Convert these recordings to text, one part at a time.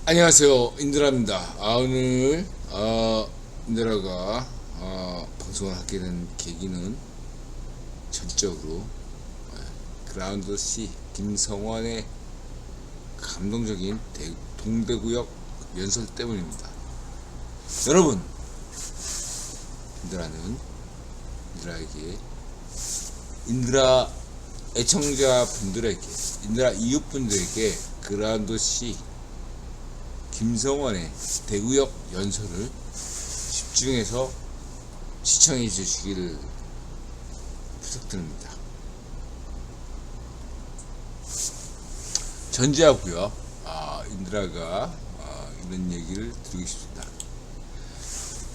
안녕하세요, 인드라입니다. 오늘 인드라가 방송을 하게 된 계기는 전적으로 그라운드 C 김성원의 감동적인 동대구역 연설 때문입니다. 여러분, 인드라에게 인드라 애청자분들에게, 인드라 이웃분들에게 그라운드 C 김성원의 대구역 연설을 집중해서 시청해 주시기를 부탁드립니다. 전제하고요. 인드라가 이런 얘기를 드리고 싶습니다.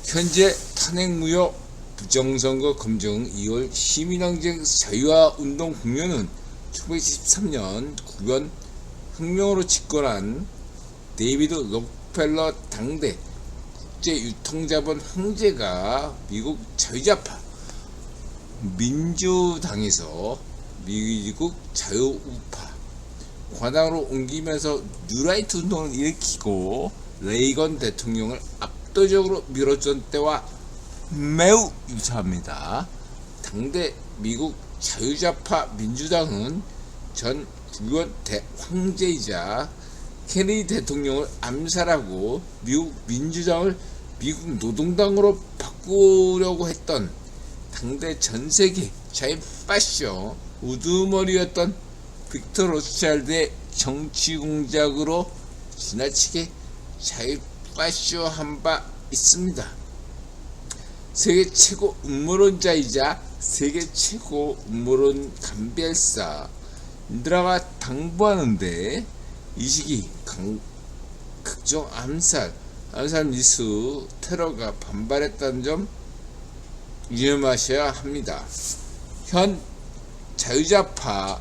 현재 탄핵무효 부정선거 검증 2월 시민항쟁 자유화운동 국면은 1973년 9년 혁명으로 집권한 데이비드 록펠러 당대 국제유통자본 황제가 미국 자유좌파 민주당에서 미국 자유우파 관당으로 옮기면서 뉴라이트 운동을 일으키고 레이건 대통령을 압도적으로 밀어준 때와 매우 유사합니다. 당대 미국 자유좌파 민주당은 전 국원 황제이자 케네디 대통령을 암살하고 미국 민주당을 미국 노동당으로 바꾸려고 했던 당대 전세계 자유파쇼 우두머리였던 빅터 로스차일드의 정치 공작으로 지나치게 자유파쇼 한 바 있습니다. 세계 최고 음모론자이자 세계 최고 음모론 감별사 인드라가 당부하는데, 이 시기 각종 암살 미수 테러가 반발했다는 점 유념하셔야 합니다. 현 자유우파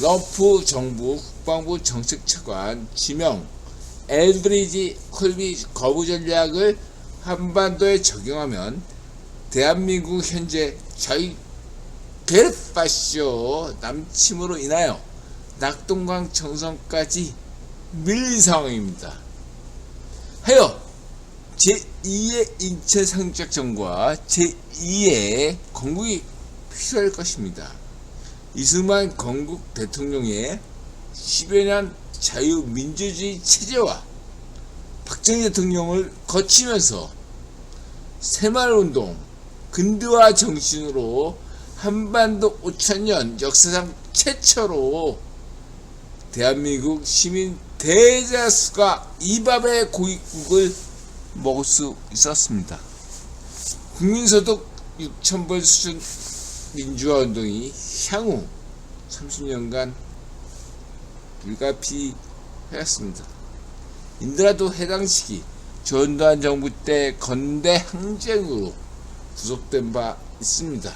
러프 정부 국방부 정책차관 지명 엘드리지 콜비 거부 전략을 한반도에 적용하면 대한민국 현재 베르파쇼 남침으로 인하여 낙동강 정선까지 밀린 상황입니다. 하여 제2의 인체 상륙작전과 제2의 건국이 필요할 것입니다. 이승만 건국 대통령의 10여 년 자유민주주의 체제와 박정희 대통령을 거치면서 새마을운동 근대화 정신으로 한반도 5,000년 역사상 최초로 대한민국 시민 대다수가 이 밥의 고깃국을 먹을 수 있었습니다. 국민소득 6,000불 수준 민주화운동이 향후 30년간 불가피하였습니다. 인드라도 해당 시기 전두환 정부 때 건대 항쟁으로 구속된 바 있습니다.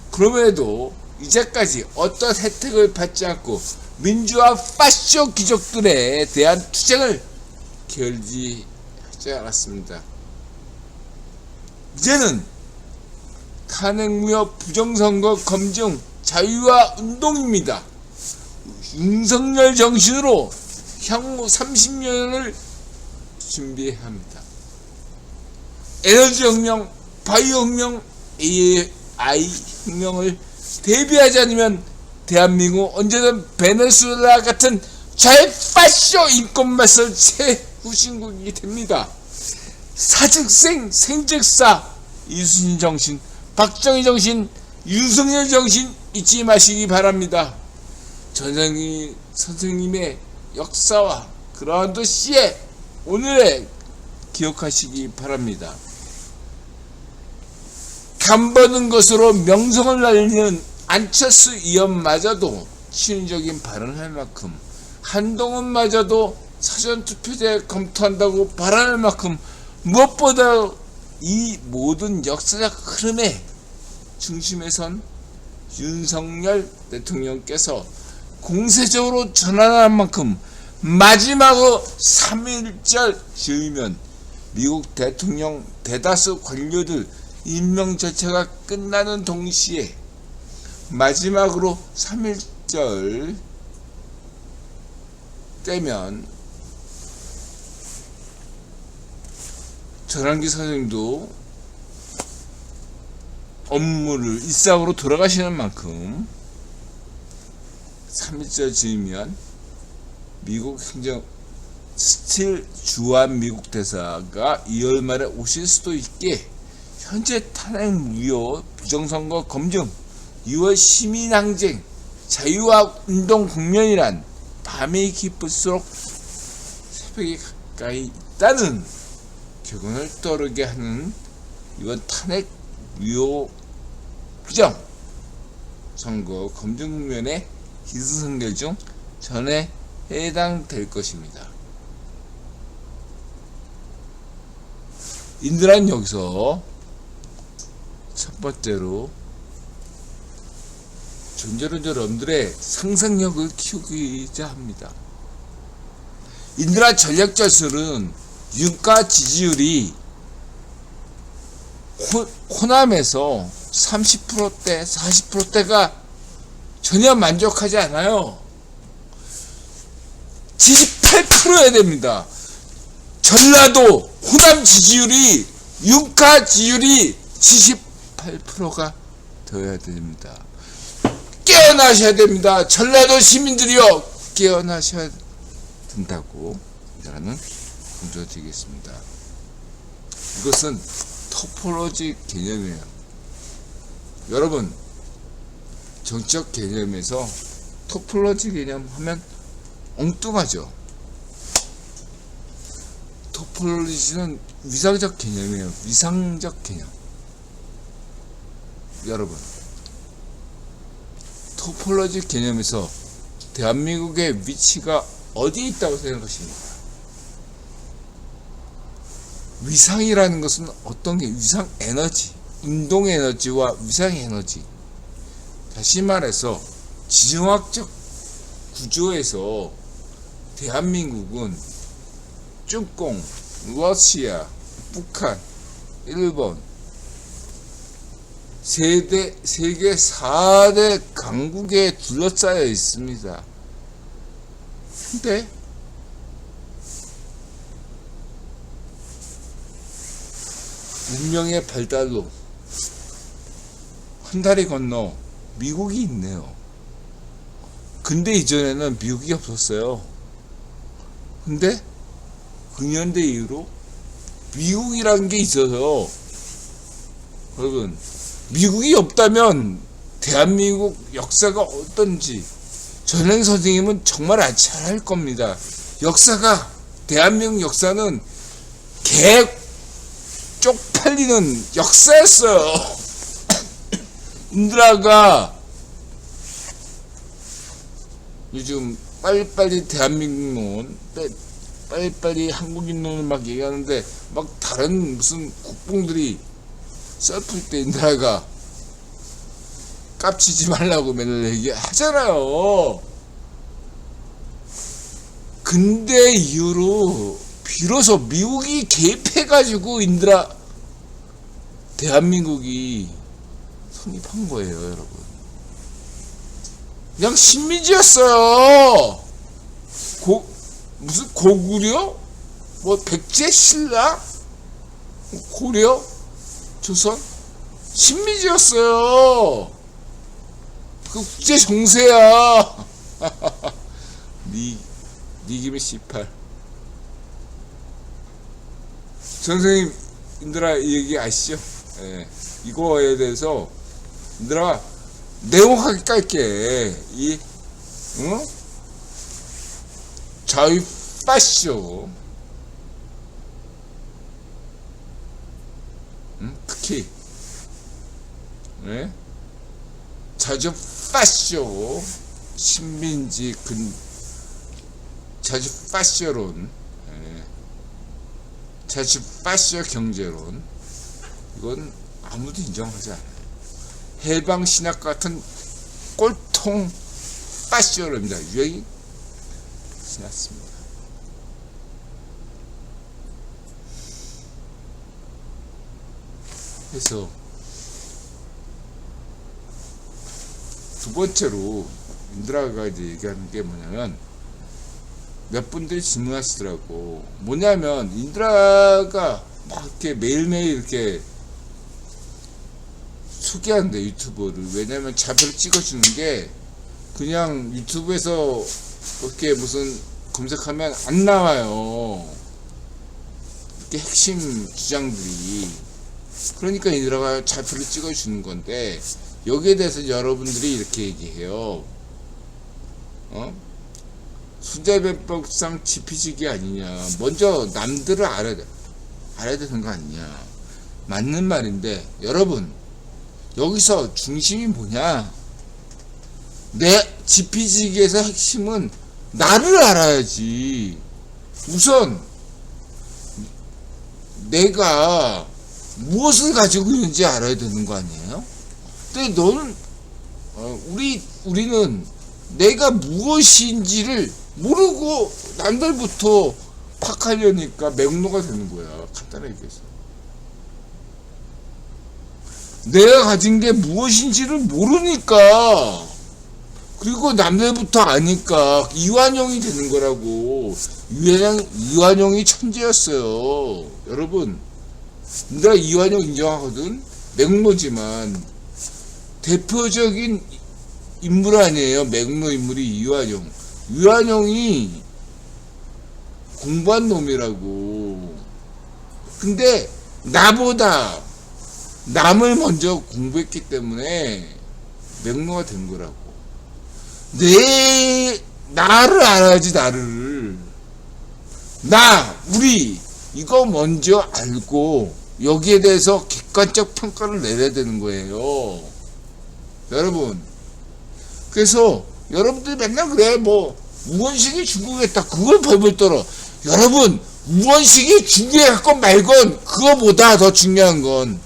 그럼에도 이제까지 어떤 혜택을 받지 않고 민주화 파쇼 귀족들에 대한 투쟁을 결지하지 않았습니다. 이제는 탄핵무효 부정선거 검증 자유화 운동입니다. 윤석열 정신으로 향후 30년을 준비해야 합니다. 에너지 혁명, 바이오 혁명, AI 혁명을 대비하지 않으면 대한민국 언제든 베네수엘라 같은 좌파쇼 인권말살 최후진국이 됩니다. 사즉생 생즉사 이순신 정신, 박정희 정신, 윤석열 정신 잊지 마시기 바랍니다. 전생기 선생님의 역사와 그라운드 C의 오늘에 기억하시기 바랍니다. 간버는 것으로 명성을 날리는 안철수 의원마저도 친윤적인 발언을 할 만큼, 한동훈마저도 사전투표제 검토한다고 발언할 만큼, 무엇보다 이 모든 역사적 흐름의 중심에 선 윤석열 대통령께서 공세적으로 전환할 만큼 마지막으로 3.1절 즈으면 미국 대통령 대다수 관료들 임명 절차가 끝나는 동시에 마지막으로 3.1절 때면 전환기 선생님도 업무를 일상으로 돌아가시는 만큼 3일절 지으면 미국 행정 스틸 주한 미국 대사가 2월 말에 오실 수도 있게 현재 탄핵 무효 부정선거 검증 2월 시민항쟁 자유화 운동 국면이란 밤이 깊을수록 새벽이 가까이 있다는 격언을 떠오르게 하는 이번 탄핵 무효 부정 선거 검증 국면의 기승전결 중 전에 해당될 것입니다. 인들은 여기서 첫 번째로 전제로 여러분들의 상상력을 키우고자 합니다. 인들아 전략절술은 윤가 지지율이 호남에서 30%대, 40%대가 전혀 만족하지 않아요. 78%여야 됩니다. 전라도, 호남 지지율이, 윤가 지지율이 78%가 되어야 됩니다. 깨어나셔야 됩니다. 전라도 시민들이요, 깨어나셔야 된다고 저는 강조드리겠습니다. 이것은 토폴로지 개념이에요. 여러분, 정치적 개념에서 토폴로지 개념 하면 엉뚱하죠. 토폴로지는 위상적 개념이에요. 위상적 개념. 여러분, 토폴로지 개념에서 대한민국의 위치가 어디에 있다고 생각하십니까? 위상이라는 것은 어떤 게 위상 에너지, 운동 에너지와 위상 에너지. 다시 말해서 지정학적 구조에서 대한민국은 중공, 러시아, 북한, 일본 세계 4대 강국에 둘러싸여 있습니다. 근데 문명의 발달로 한 다리 건너 미국이 있네요. 근대 이전에는 미국이 없었어요. 근데 근현대 이후로 미국이라는 게 있어서 여러분, 미국이 없다면 대한민국 역사가 어떤지 전행 선생님은 정말 잘 알 겁니다. 역사가, 대한민국 역사는 개 쪽팔리는 역사였어요. 인드라가 요즘 빨리빨리 대한민국론, 빨리빨리 한국인론을 막 얘기하는데 막 다른 무슨 국뽕들이 썰풀 때 인드라가 깝치지 말라고 맨날 얘기하잖아요. 근대 이후로 비로소 미국이 개입해가지고 인드라 대한민국이 성립한 거예요, 여러분. 그냥 식민지였어요. 무슨 고구려? 뭐 백제 신라? 고려? 조선? 식민지였어요. 그 국제 정세야. 니김이 C8. 선생님, 인들아, 이 얘기 아시죠? 예. 이거에 대해서 인들아 내용하게 깔게. 응? 자유파쇼, 응? 특히 예? 자주파쇼 식민지 자주파쇼론, 예. 자주파쇼 경제론, 이건 아무도 인정하지 않아요. 해방신학 같은 꼴통 파쇼론입니다. 유행이 지났습니다. 그래서 두 번째로 인드라가 이제 얘기하는 게 뭐냐면, 몇 분들이 질문하시더라고. 뭐냐면 인드라가 막 이렇게 매일매일 이렇게 소개하는데 유튜브를. 왜냐면 자료를 찍어주는 게 그냥 유튜브에서 이렇게 무슨 검색하면 안 나와요. 이렇게 핵심 주장들이. 그러니까 인드라가 좌표를 찍어주는 건데, 여기에 대해서 여러분들이 이렇게 얘기해요. 순자변법상 지피지기 아니냐. 먼저 남들을 알아야 되는 거 아니냐. 맞는 말인데, 여러분, 여기서 중심이 뭐냐? 내 지피지기에서 핵심은 나를 알아야지. 우선 내가 무엇을 가지고 있는지 알아야 되는 거 아니에요? 근데 너는 우리는 내가 무엇인지를 모르고 남들부터 파악하려니까 맥로가 되는 거야. 간단하게 얘기해서. 내가 가진 게 무엇인지를 모르니까, 그리고 남들부터 아니까 이완용이 되는 거라고. 이완용이 천재였어요. 여러분, 내가 이완용 인정하거든. 맥로지만 대표적인 인물 아니에요. 맥로 인물이 이완용. 이완용이 공부한 놈이라고. 근데 나보다 남을 먼저 공부했기 때문에 맥로가 된 거라고. 나를 알아야지. 나를. 우리 이거 먼저 알고 여기에 대해서 객관적 평가를 내려야 되는 거예요, 여러분. 그래서 여러분들이 맨날 그래. 우원식이 중국했다. 그걸 벌벌 떨어. 여러분, 우원식이 중국했건 말건 그거보다 더 중요한 건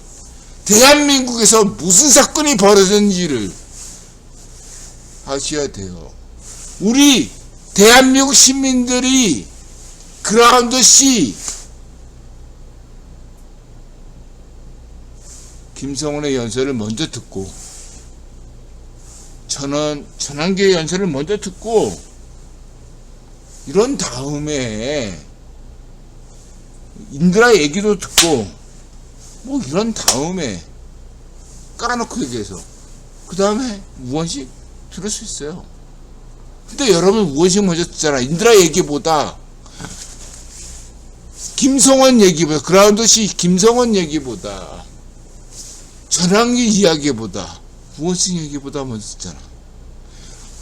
대한민국에서 무슨 사건이 벌어졌는지를 아셔야 돼요. 우리 대한민국 시민들이 그라운드 C 김성훈의 연설을 먼저 듣고, 전환기의 연설을 먼저 듣고, 이런 다음에 인드라 얘기도 듣고, 이런 다음에 까놓고 얘기해서 그 다음에 우원식 들을 수 있어요. 근데 여러분, 우원식 먼저 듣잖아. 인드라 얘기보다, 김성원 얘기보다, 그라운드 C 김성원 얘기보다, 전환기 이야기보다, 우원식 얘기보다 먼저 듣잖아.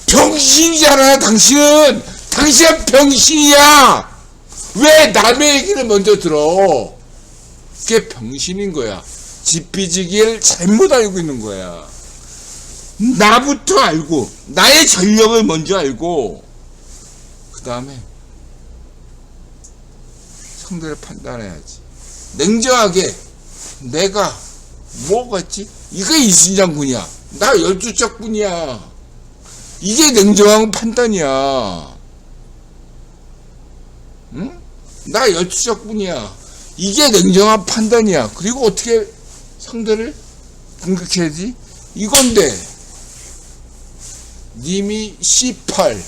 병신이잖아. 당신은 병신이야. 왜 남의 얘기를 먼저 들어? 그게 병신인 거야. 지피지기를 잘못 알고 있는 거야. 나부터 알고, 나의 전력을 먼저 알고, 그 다음에 상대를 판단해야지. 냉정하게 내가 뭐가 있지? 이게 이순장군이야. 나 12척군이야. 이게 냉정한 판단이야. 응? 나 12척군이야. 이게 냉정한 판단이야. 그리고 어떻게 상대를 공격해야지? 이건데, 님이 C8.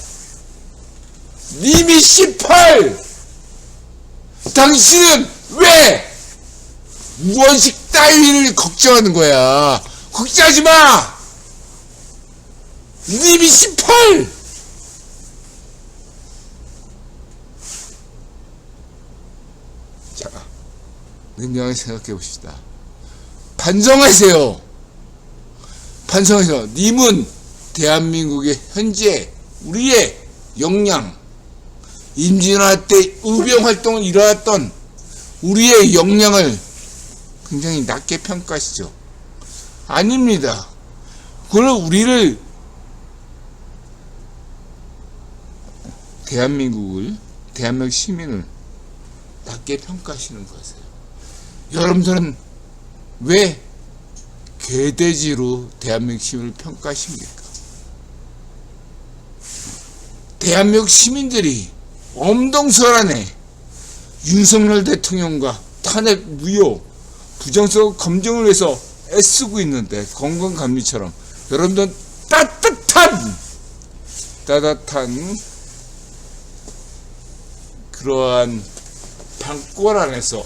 당신은 왜 우원식 따위를 걱정하는 거야? 걱정하지 마! 님이 C8! 자, 냉정하게 생각해 봅시다. 반성하세요. 님은 대한민국의 현재 우리의 역량, 임진왜란 때 의병 활동을 일어났던 우리의 역량을 굉장히 낮게 평가하시죠. 아닙니다. 그걸 우리를, 대한민국 시민을 낮게 평가하시는 거세요. 여러분들은 왜 개돼지로 대한민국 시민을 평가하십니까? 대한민국 시민들이 엄동설안에 윤석열 대통령과 탄핵 무효 부정적 검증을 위해서 애쓰고 있는데, 건강감리처럼 여러분들은 따뜻한 그러한 방골 안에서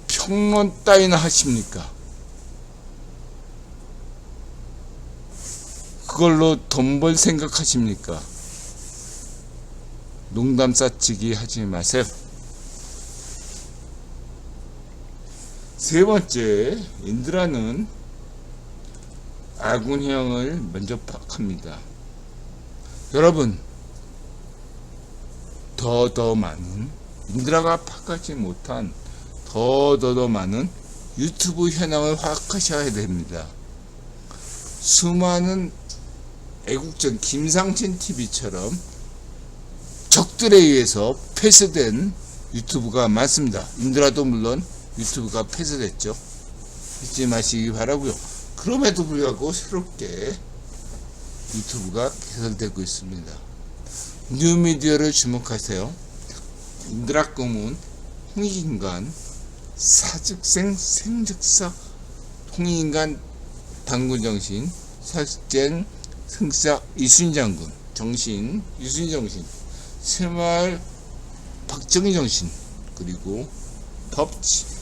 평론 따위나 하십니까? 그걸로 돈 벌 생각하십니까? 농담 싸치기 하지 마세요. 세 번째, 인드라는 아군형을 먼저 파악합니다. 여러분, 더 많은 인드라가 파악하지 못한 더 많은 유튜브 현황을 파악하셔야 됩니다. 수많은 애국전 김상진 TV처럼 적들에 의해서 폐쇄된 유튜브가 많습니다. 인드라도 물론 유튜브가 폐쇄됐죠. 잊지 마시기 바라고요. 그럼에도 불구하고 새롭게 유튜브가 개설되고 있습니다. 뉴미디어를 주목하세요. 인드라 꿈은 홍익인간 사즉생 생즉사 홍익인간 당군정신 사즉생 승사 이순장군 정신 유순정신 새마을 박정희 정신 그리고 법치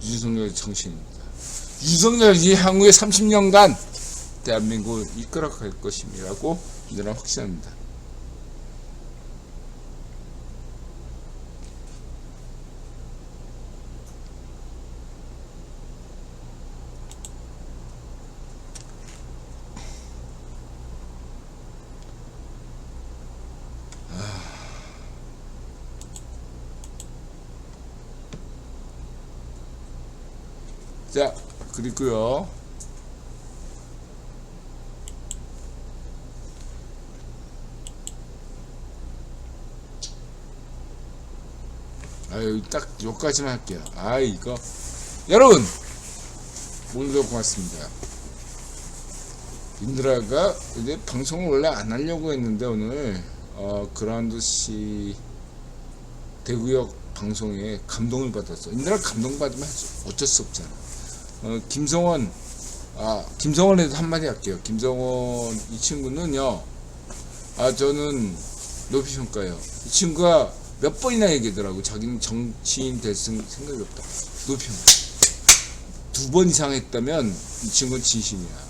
윤석열 정신입니다. 윤석열이 향후에 30년간 대한민국을 이끌어갈 것임이라고 저는 확신합니다. 자, 그리고요. 아유, 딱 여기까지만 할게요. 이거. 여러분! 오늘도 고맙습니다. 인드라가 이제 방송을 원래 안 하려고 했는데, 오늘, 그라운드시 대구역 방송에 감동을 받았어. 인드라 감동받으면 어쩔 수 없잖아. 김성원에도 한마디 할게요. 김성원 이 친구는요, 저는 높이 평가해요. 이 친구가 몇 번이나 얘기하더라고. 자기는 정치인 될 생각이 없다. 높이 평가. 2번 이상 했다면 이 친구는 진심이야.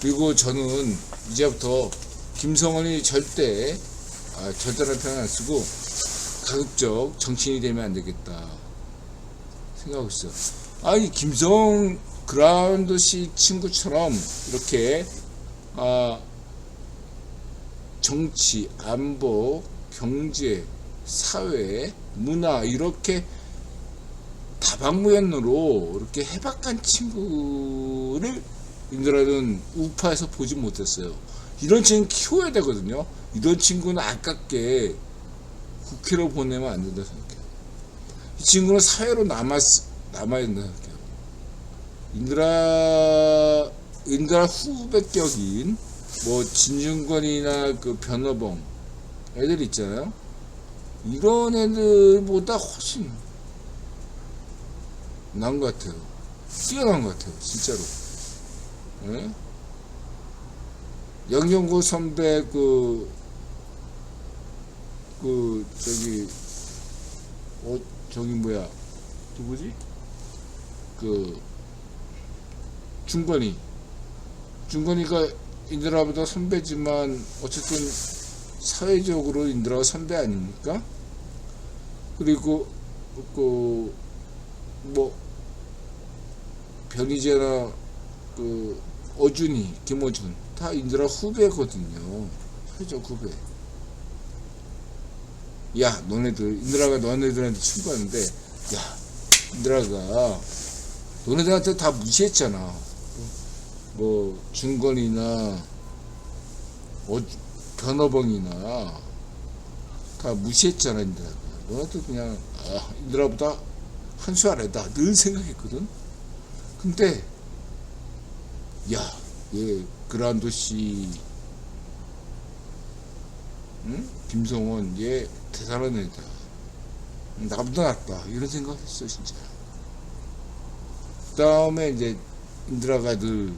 그리고 저는 이제부터 김성원이 절대라는 표현 안 쓰고 가급적 정치인이 되면 안 되겠다 생각하고 있어. 김성 그라운드시 친구처럼 이렇게 정치, 안보, 경제, 사회, 문화 이렇게 다방면으로 이렇게 해박한 친구를 인드라는 우파에서 보지 못했어요. 이런 친구 키워야 되거든요. 이런 친구는 아깝게 국회로 보내면 안 된다 생각해요. 이 친구는 사회로 남아야 된다 생각해요. 인드라 후배격인 진중권이나 그 변호봉 애들 있잖아요. 이런 애들보다 훨씬 나은 것 같아요. 뛰어난 것 같아요. 진짜로. 네? 영경고 선배 누구지? 중건이가 인드라보다 선배지만 어쨌든 사회적으로 인드라가 선배 아닙니까? 그리고 변희재나 어준이, 김어준 다 인드라 후배거든요. 사회적 후배. 야, 인드라가 너네들한테 친구하는데, 야, 인드라가 너네들한테 다 무시했잖아. 중건이나 변호봉이나 다 무시했잖아. 인드라가. 너네들 그냥 인드라보다 한 수 아래다 늘 생각했거든. 근데 얘 그라운드시 김성원 얘 대단한 애다. 나보다 낫다 이런 생각했어 진짜. 그 다음에 이제 인드라가 늘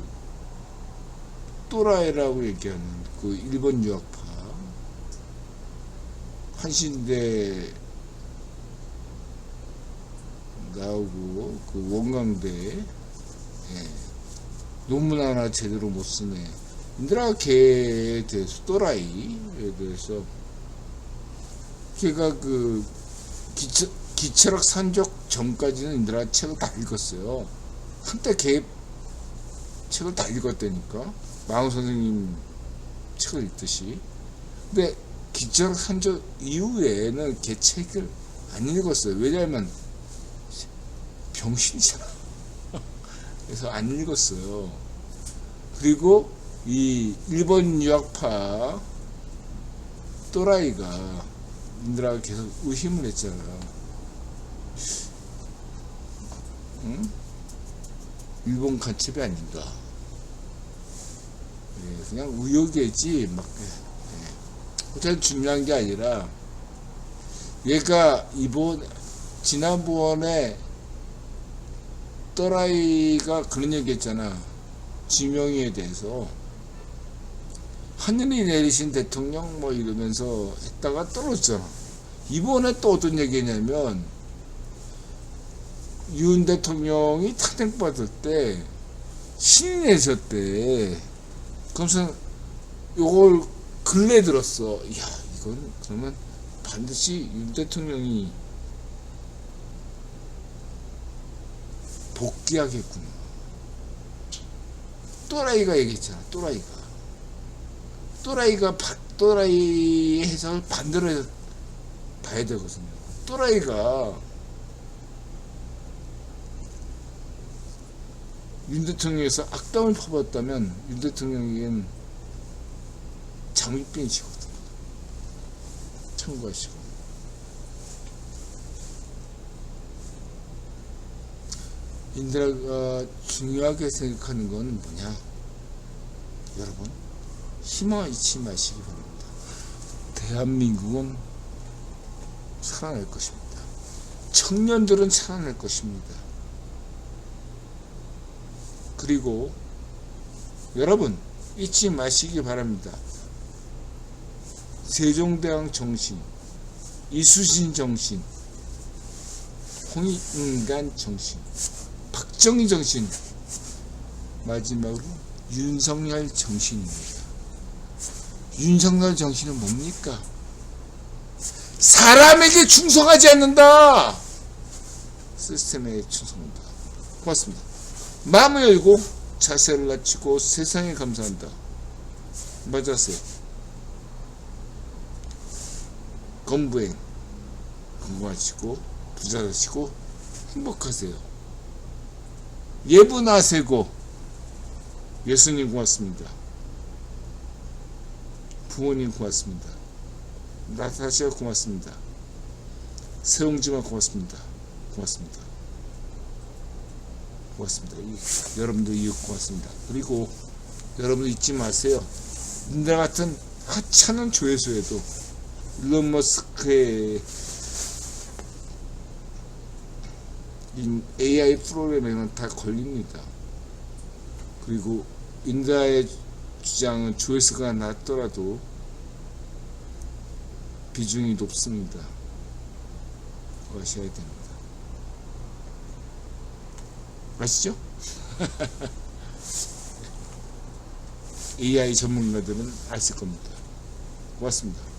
또라이라고 얘기하는 그 일본 유학파 한신대 나오고 그 원광대 논문 하나 제대로 못 쓰네. 인드라 걔에 대해서 또라이에 대해서 걔가 그 기철학 산적 전까지는 인드라 책을 다 읽었어요. 한때 걔 책을 다 읽었다니까. 마흔 선생님 책을 읽듯이. 근데 기철학 산적 이후에는 걔 책을 안 읽었어요. 왜냐하면 병신이잖아. 그래서 안 읽었어요. 그리고 이 일본 유학파 또라이가 인드라가 계속 의심을 했잖아. 응? 일본 간첩이 아닌가. 그냥 의혹이지 막. 어차피 중요한 게 아니라 얘가 지난번에 또라이가 그런 얘기 했잖아. 지명이에 대해서 하늘이 내리신 대통령 뭐 이러면서 했다가 떨어졌잖아. 이번에 또 어떤 얘기냐면 윤 대통령이 탄핵받을 때 신이 내셨대. 그러면서 요걸 근래 들었어. 이야, 이건 그러면 반드시 윤 대통령이 복귀하겠구나. 또라이가 얘기했잖아. 또라이 해석을 반대로 봐야 되거든요. 또라이가 윤 대통령에서 악담을 퍼붓었다면 윤 대통령에겐 장밋빛이거든요. 참고하시고. 인드라가 중요하게 생각하는 건 뭐냐? 여러분, 희망 잊지 마시기 바랍니다. 대한민국은 살아날 것입니다. 청년들은 살아날 것입니다. 그리고 여러분 잊지 마시기 바랍니다. 세종대왕 정신, 이수신 정신, 홍익인간 정신, 박정희 정신, 마지막으로 윤석열 정신입니다. 윤석열 정신은 뭡니까? 사람에게 충성하지 않는다. 시스템에 충성한다. 고맙습니다. 마음을 열고 자세를 낮추고 세상에 감사한다. 맞았어요. 건부행 건강하시고 부자 되시고 행복하세요. 예분하세고. 예수님 고맙습니다. 부모님 고맙습니다. 나타샤 고맙습니다. 세웅지마 고맙습니다. 고맙습니다. 여러분들 이웃 고맙습니다. 그리고 여러분들 잊지 마세요. 인다 같은 하찮은 조회수에도 일론 머스크의 AI 프로그램에는 다 걸립니다. 그리고 인다의 주장은 조회수가 낮더라도 비중이 높습니다. 아셔야 됩니다. 아시죠? AI 전문가들은 아실 겁니다. 고맙습니다.